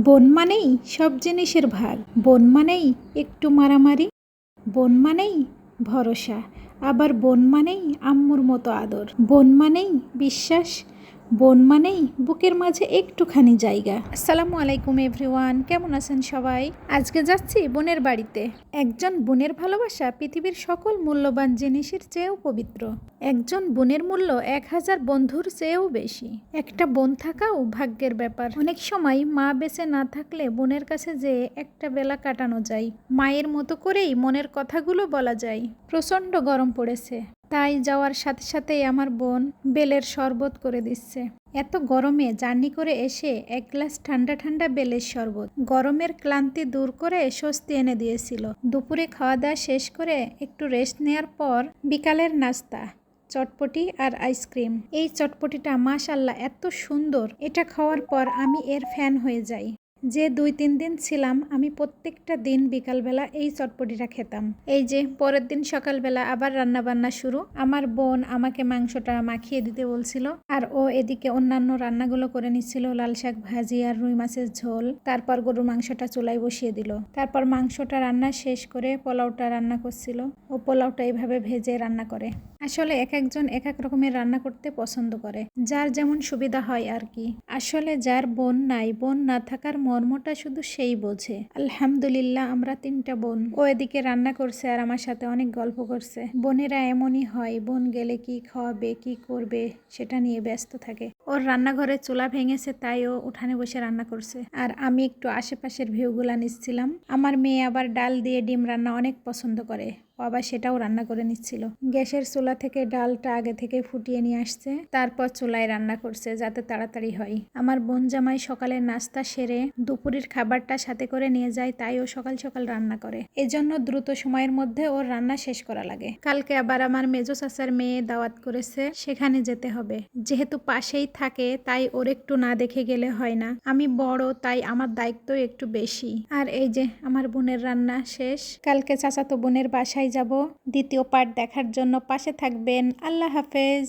বন মানেই সব জিনিসের ভাগ, বন মানেই একটু মারামারি, বন মানেই ভরসা, আবার বন মানেই আম্মুর মতো আদর, বন মানেই বিশ্বাস, বন মানেই বুকের মাঝে একটুখানি জায়গা। আসসালামু আলাইকুম এভরিওয়ান, কেমন আছেন সবাই? আজকে যাচ্ছি বোনের বাড়িতে। একজন বোনের ভালোবাসা পৃথিবীর সকল মূল্যবান জিনিসের চেয়েও পবিত্র। একজন বোনের মূল্য 1000 বন্ধুর চেয়েও বেশি। একটা বোন থাকাও ভাগ্যের ব্যাপার। অনেক সময় মা বেঁচে না থাকলে বোনের কাছে যেয়ে একটা বেলা কাটানো যায়, মায়ের মতো করেই মনের কথাগুলো বলা যায়। প্রচণ্ড গরম পড়েছে, তাই যাওয়ার সাথে সাথেই আমার বোন বেলের শরবত করে দিচ্ছে। এত গরমে জার্নি করে এসে এক গ্লাস ঠান্ডা ঠান্ডা বেলের শরবত গরমের ক্লান্তি দূর করে স্বস্তি এনে দিয়েছিল। দুপুরে খাওয়া দাওয়া শেষ করে একটু রেস্ট নেওয়ার পর বিকালের নাস্তা, চটপটি আর আইসক্রিম। এই চটপটিটা মাশাআল্লাহ এত সুন্দর, এটা খাওয়ার পর আমি এর ফ্যান হয়ে যাই। যে 2-3 দিন ছিলাম, আমি প্রত্যেকটা দিন বিকালবেলা এই চটপটিটা খেতাম। এই যে পরের দিন সকালবেলা আবার রান্না বান্না শুরু। আমার বোন আমাকে মাংসটা মাখিয়ে দিতে বলছিল, আর ও এদিকে অন্যান্য রান্নাগুলো করে নিচ্ছিল, লাল শাক ভাজি আর রুই মাছের ঝোল। তারপর গরুর মাংসটা চুলায় বসিয়ে দিল। তারপর মাংসটা রান্না শেষ করে পোলাওটা রান্না করছিল। ও পোলাওটা এইভাবে ভেজে রান্না করে। আসলে এক একজন এক এক রকমের রান্না করতে পছন্দ করে, যার যেমন সুবিধা হয় আর কি। আসলে যার বোন নাই, বোন না থাকার মর্মটা শুধু সেই বোঝে। আলহামদুলিল্লাহ আমরা 3টা বোন। ও এদিকে রান্না করছে আর আমার সাথে অনেক গল্প করছে। বোনেরা এমনই হয়, বোন গেলে কি খাওয়াবে কি করবে সেটা নিয়ে ব্যস্ত থাকে। ওর রান্নাঘরে চুলা ভেঙেছে, তাই ও উঠানে বসে রান্না করছে, আর আমি একটু আশেপাশের ভিউগুলা নিচ্ছিলাম। আমার মেয়ে আবার ডাল দিয়ে ডিম রান্না অনেক পছন্দ করে, ও আবার সেটাও রান্না করে নিচ্ছিল। গ্যাসের চুলা থেকে ডালটা আগে থেকে ফুটিয়ে নিয়ে আসছে, তারপর চুলায় রান্না করছে যাতে তাড়াতাড়ি হয়। আমার বোন জামাই সকালের নাস্তা সেরে দুপুরের খাবারটা সাথে করে নিয়ে যায়, তাই ও সকাল সকাল রান্না করে। এজন্য দ্রুত সময়ের মধ্যে ওর রান্না শেষ করা লাগে। কালকে আবার আমার মেজো চাচার মেয়ে দাওয়াত করেছে, সেখানে যেতে হবে। যেহেতু পাশেই থাকে তাই ওর একটু না দেখে গেলে হয় না। আমি বড়, তাই আমার দায়িত্ব একটু বেশি। আর এই যে আমার বোনের রান্না শেষ। কালকে চাচাতো বোনের বাসায় যাব। দ্বিতীয় পার্ট দেখার জন্য পাশে থাকবেন। আল্লাহ হাফেজ।